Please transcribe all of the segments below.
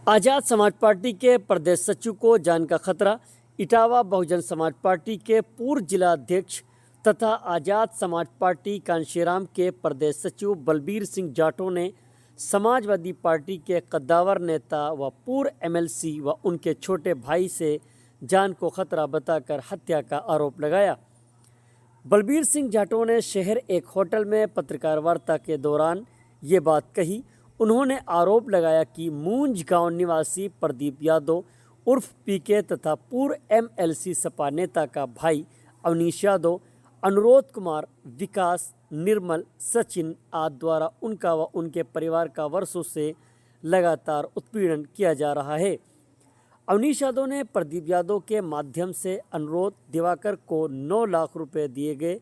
आज़ाद समाज पार्टी के प्रदेश सचिव को जान का खतरा। इटावा बहुजन समाज पार्टी के पूर्व जिला अध्यक्ष तथा आज़ाद समाज पार्टी कांशीराम के प्रदेश सचिव बलबीर सिंह जाटों ने समाजवादी पार्टी के कद्दावर नेता व पूर्व एमएलसी व उनके छोटे भाई से जान को खतरा बताकर हत्या का आरोप लगाया। बलबीर सिंह जाटों ने शहर एक होटल में पत्रकार वार्ता के दौरान ये बात कही। उन्होंने आरोप लगाया कि मूंज गांव निवासी प्रदीप यादव उर्फ पीके तथा पूर्व एमएलसी सपा नेता का भाई अवनीश यादव, अनुरोध कुमार, विकास, निर्मल, सचिन आदि द्वारा उनका व उनके परिवार का वर्षों से लगातार उत्पीड़न किया जा रहा है। अवनीश यादव ने प्रदीप यादव के माध्यम से अनुरोध दिवाकर को 9 लाख रुपए दिए गए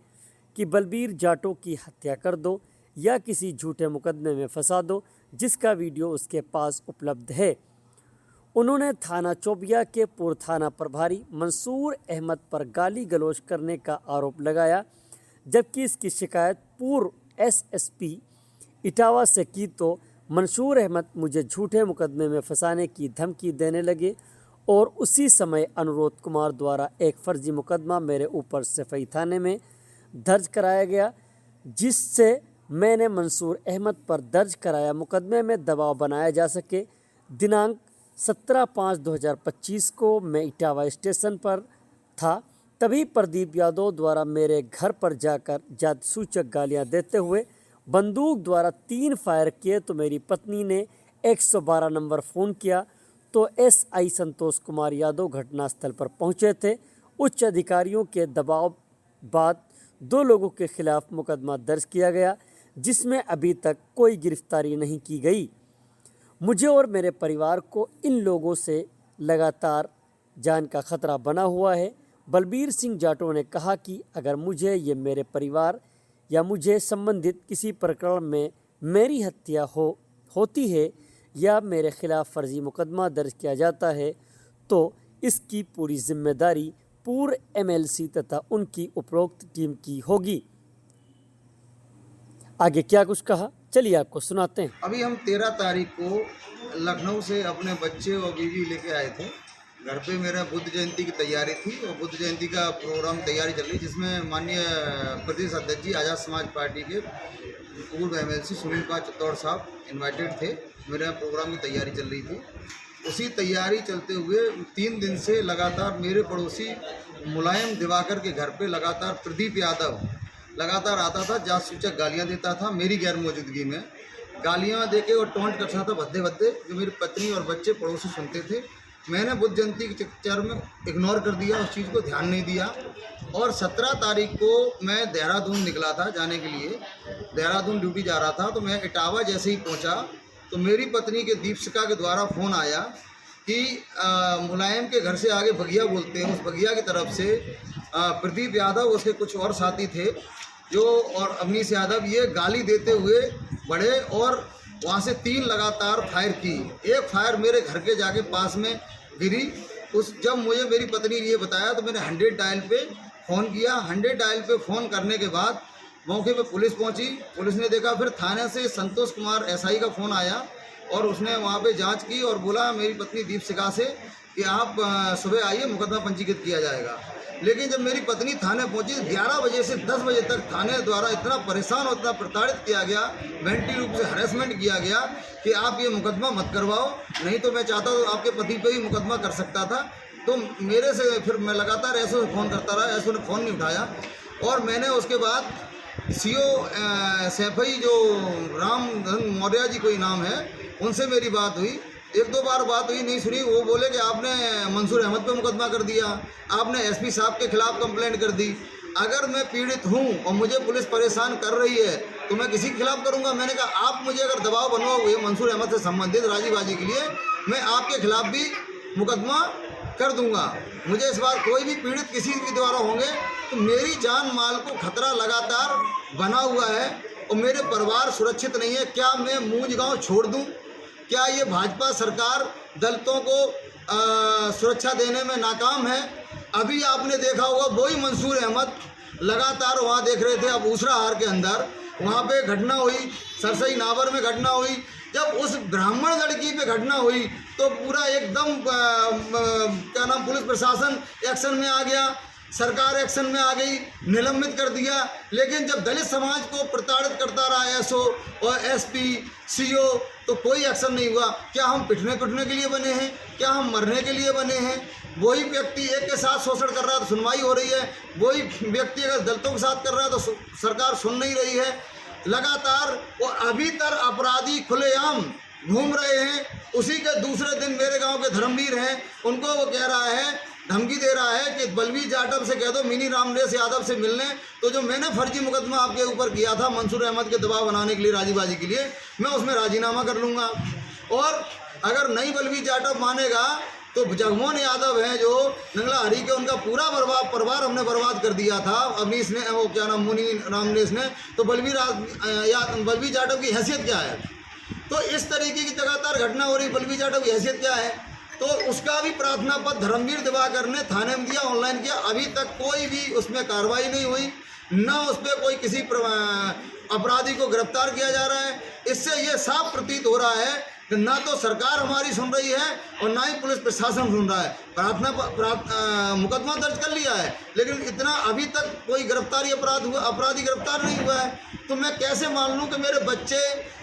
कि बलबीर जाटों की हत्या कर दो या किसी झूठे मुकदमे में फंसा दो, जिसका वीडियो उसके पास उपलब्ध है। उन्होंने थाना चौबिया के पूर्व थाना प्रभारी मंसूर अहमद पर गाली गलौज करने का आरोप लगाया, जबकि इसकी शिकायत पूर्व एसएसपी इटावा से की तो मंसूर अहमद मुझे झूठे मुकदमे में फंसाने की धमकी देने लगे और उसी समय अनुरोध कुमार द्वारा एक फर्जी मुकदमा मेरे ऊपर सफाई थाने में दर्ज कराया गया, जिससे मैंने मंसूर अहमद पर दर्ज कराया मुकदमे में दबाव बनाया जा सके। दिनांक 17/5/2025 को मैं इटावा स्टेशन पर था, तभी प्रदीप यादव द्वारा मेरे घर पर जाकर जाति सूचक गालियां देते हुए बंदूक द्वारा 3 फायर किए तो मेरी पत्नी ने 112 नंबर फ़ोन किया तो एसआई संतोष कुमार यादव घटनास्थल पर पहुंचे थे। उच्च अधिकारियों के दबाव बाद 2 लोगों के खिलाफ मुकदमा दर्ज किया गया, जिसमें अभी तक कोई गिरफ्तारी नहीं की गई। मुझे और मेरे परिवार को इन लोगों से लगातार जान का खतरा बना हुआ है। बलबीर सिंह जाटों ने कहा कि अगर मुझे ये मेरे परिवार या मुझे संबंधित किसी प्रकरण में मेरी हत्या होती है या मेरे खिलाफ फर्जी मुकदमा दर्ज किया जाता है तो इसकी पूरी जिम्मेदारी पूर्व एमएलसी तथा उनकी उपरोक्त टीम की होगी। आगे क्या कुछ कहा, चलिए आपको सुनाते हैं। अभी हम 13 तारीख को लखनऊ से अपने बच्चे और बीवी लेके आए थे। घर पे मेरा बुद्ध जयंती की तैयारी थी और बुद्ध जयंती का प्रोग्राम तैयारी चल रही, जिसमें माननीय प्रदेश अध्यक्ष जी आज़ाद समाज पार्टी के पूर्व एमएलसी सुनील कुमार चित्तौड़ साहब इन्वाइटेड थे। मेरे प्रोग्राम की तैयारी चल रही थी। उसी तैयारी चलते हुए 3 दिन से लगातार मेरे पड़ोसी मुलायम दिवाकर के घर पे लगातार प्रदीप यादव लगातार आता था, जात सूचक गालियाँ देता था। मेरी गैर मौजूदगी में गालियाँ देके और टॉन्ट करता था भद्दे भद्दे, जो मेरी पत्नी और बच्चे पड़ोसी सुनते थे। मैंने बुद्ध जयंती के चक्कर में इग्नोर कर दिया, उस चीज़ को ध्यान नहीं दिया। और 17 तारीख को मैं देहरादून निकला था जाने के लिए, देहरादून ड्यूटी जा रहा था। तो मैं इटावा जैसे ही पहुंचा तो मेरी पत्नी के दीपशिका के द्वारा फ़ोन आया कि मुलायम के घर से आगे बगिया बोलते हैं, उस बगिया की तरफ से प्रदीप यादव, उसके कुछ और साथी थे जो, और अवनीश यादव, ये गाली देते हुए बढ़े और वहाँ से 3 लगातार फायर की। एक फायर मेरे घर के जाके पास में गिरी। जब मुझे मेरी पत्नी ने ये बताया तो मैंने 100 डायल पे फ़ोन किया। 100 डायल पे फ़ोन करने के बाद मौके पे पुलिस पहुंची। पुलिस ने देखा, फिर थाने से संतोष कुमार एसआई का फ़ोन आया और उसने वहाँ पे जांच की और बोला मेरी पत्नी दीपशिका से कि आप सुबह आइए, मुकदमा पंजीकृत किया जाएगा। लेकिन जब मेरी पत्नी थाने पहुंची 11 बजे से 10 बजे तक थाने द्वारा इतना परेशान और इतना प्रताड़ित किया गया, मेंटली रूप से हरेसमेंट किया गया कि आप ये मुकदमा मत करवाओ, नहीं तो मैं चाहता तो आपके पति पे ही मुकदमा कर सकता था। तो मेरे से फिर मैं लगातार ऐसे फ़ोन करता रहा, ऐसे ने फ़ोन नहीं उठाया। और मैंने उसके बाद सीओ सैफई जो रामधन मौर्य जी कोई नाम है, उनसे मेरी बात हुई। 1-2 बार बात हुई, नहीं सुनी। वो बोले कि आपने मंसूर अहमद पे मुकदमा कर दिया, आपने एसपी साहब के खिलाफ कंप्लेंट कर दी। अगर मैं पीड़ित हूँ और मुझे पुलिस परेशान कर रही है तो मैं किसी के खिलाफ करूँगा। मैंने कहा आप मुझे अगर दबाव बनवाओगे मंसूर अहमद से संबंधित राजीबाजी के लिए, मैं आपके खिलाफ भी मुकदमा कर दूंगा। मुझे इस बार कोई भी पीड़ित किसी के द्वारा होंगे तो मेरी जान माल को खतरा लगातार बना हुआ है और मेरे परिवार सुरक्षित नहीं है। क्या मैं मूंज गाँव छोड़ दूँ? क्या ये भाजपा सरकार दलितों को सुरक्षा देने में नाकाम है? अभी आपने देखा होगा वही मंसूर अहमद लगातार वहाँ देख रहे थे अब ऊसरा हार के अंदर वहाँ पे घटना हुई, सरसई नावर में घटना हुई। जब उस ब्राह्मण लड़की पे घटना हुई तो पूरा एकदम क्या नाम, पुलिस प्रशासन एक्शन में आ गया, सरकार एक्शन में आ गई, निलंबित कर दिया। लेकिन जब दलित समाज को प्रताड़ित करता रहा एसओ और एसपी सीओ तो कोई एक्शन नहीं हुआ। क्या हम पिटने के लिए बने हैं? क्या हम मरने के लिए बने हैं? वही व्यक्ति एक के साथ शोषण कर रहा है तो सुनवाई हो रही है, वही व्यक्ति अगर दलितों के साथ कर रहा है तो सरकार सुन नहीं रही है। लगातार और अभी तक अपराधी खुलेआम घूम रहे हैं। उसी के दूसरे दिन मेरे गांव के धर्मवीर हैं, उनको वो कह रहा है, धमकी दे रहा है कि बलवीर जाटव से कह दो मिनी रामनेस यादव से मिलने। तो जो मैंने फर्जी मुकदमा आपके ऊपर किया था मंसूर अहमद के दबाव बनाने के लिए, राजीबाजी के लिए, मैं उसमें राजीनामा कर लूँगा। और अगर नहीं बलवीर जाटव मानेगा तो जगमोहन यादव हैं जो नंगला हरी के, उनका पूरा परिवार हमने बर्बाद कर दिया था अवनीश ने, वो क्या नाम, मुनी रामनेस ने। तो बलवीर जाटव की हैसियत क्या है? तो इस तरीके की लगातार घटना हो रही, बलवीर जाटव की हैसियत क्या है? तो उसका भी प्रार्थना पत्र धर्मवीर दिवाकर ने थाने में दिया, ऑनलाइन किया। अभी तक कोई भी उसमें कार्रवाई नहीं हुई, ना उस पर कोई किसी अपराधी को गिरफ्तार किया जा रहा है। इससे ये साफ प्रतीत हो रहा है कि ना तो सरकार हमारी सुन रही है और ना ही पुलिस प्रशासन सुन रहा है। मुकदमा दर्ज कर लिया है लेकिन इतना अभी तक कोई अपराधी गिरफ्तार नहीं हुआ है। तो मैं कैसे मान लूँ कि मेरे बच्चे,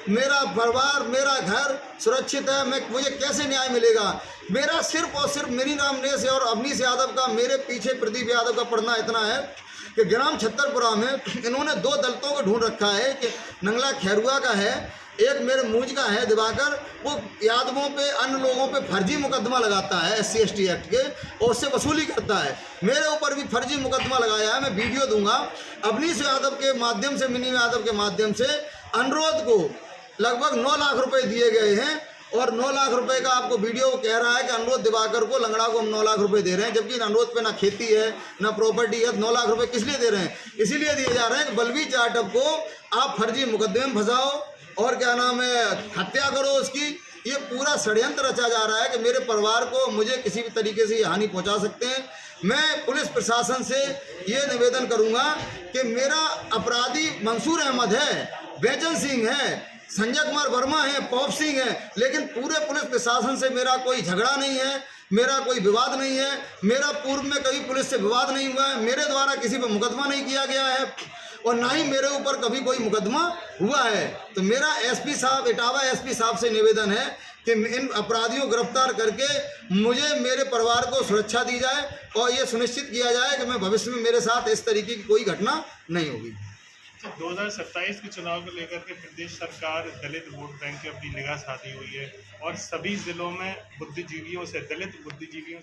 मेरा परिवार, मेरा घर सुरक्षित है? मुझे कैसे न्याय मिलेगा? मेरा सिर्फ और सिर्फ मिनी रामनेस और अवनीश यादव का, मेरे पीछे प्रदीप यादव का पड़ना इतना है कि ग्राम छत्तरपुरा में इन्होंने 2 दलितों को ढूंढ रखा है कि नंगला खैरुआ का है, एक मेरे मूंज का है दिवाकर। वो यादवों पे, अन्य लोगों पे फर्जी मुकदमा लगाता है SC ST एक्ट के और उससे वसूली करता है। मेरे ऊपर भी फर्जी मुकदमा लगाया है, मैं वीडियो दूंगा। अवनीश यादव के माध्यम से, मिनी यादव के माध्यम से अनुरोध को लगभग 9 लाख रुपए दिए गए हैं और 9 लाख रुपए का आपको वीडियो कह रहा है कि अनुरोध दिवाकर को, लंगड़ा को हम 9 लाख रुपए दे रहे हैं, जबकि अनुरोध पे ना खेती है ना प्रॉपर्टी है। 9 लाख रुपए किस लिए दे रहे हैं? इसीलिए दिए जा रहे हैं कि बलवीर जाटव को आप फर्जी मुकदमे में फंसाओ और क्या नाम है, हत्या करो उसकी। ये पूरा षड्यंत्र रचा जा रहा है कि मेरे परिवार को, मुझे किसी भी तरीके से हानि पहुंचा सकते हैं। मैं पुलिस प्रशासन से ये निवेदन करूंगा कि मेरा अपराधी मंसूर अहमद है, बेचन सिंह है, संजय कुमार वर्मा है, पॉप सिंह है, लेकिन पूरे पुलिस प्रशासन से मेरा कोई झगड़ा नहीं है, मेरा कोई विवाद नहीं है, मेरा पूर्व में कभी पुलिस से विवाद नहीं हुआ है, मेरे द्वारा किसी पर मुकदमा नहीं किया गया है और ना ही मेरे ऊपर कभी कोई मुकदमा हुआ है। तो मेरा एसपी साहब, इटावा एसपी साहब से निवेदन है कि इन अपराधियों को गिरफ्तार करके मुझे, मेरे परिवार को सुरक्षा दी जाए और ये सुनिश्चित किया जाए कि मैं भविष्य में मेरे साथ इस तरीके की कोई घटना नहीं होगी। 2027 के चुनाव को लेकर के प्रदेश सरकार दलित वोट बैंक की अपनी निगाह साधी हुई है और सभी जिलों में बुद्धिजीवियों से, दलित बुद्धिजीवियों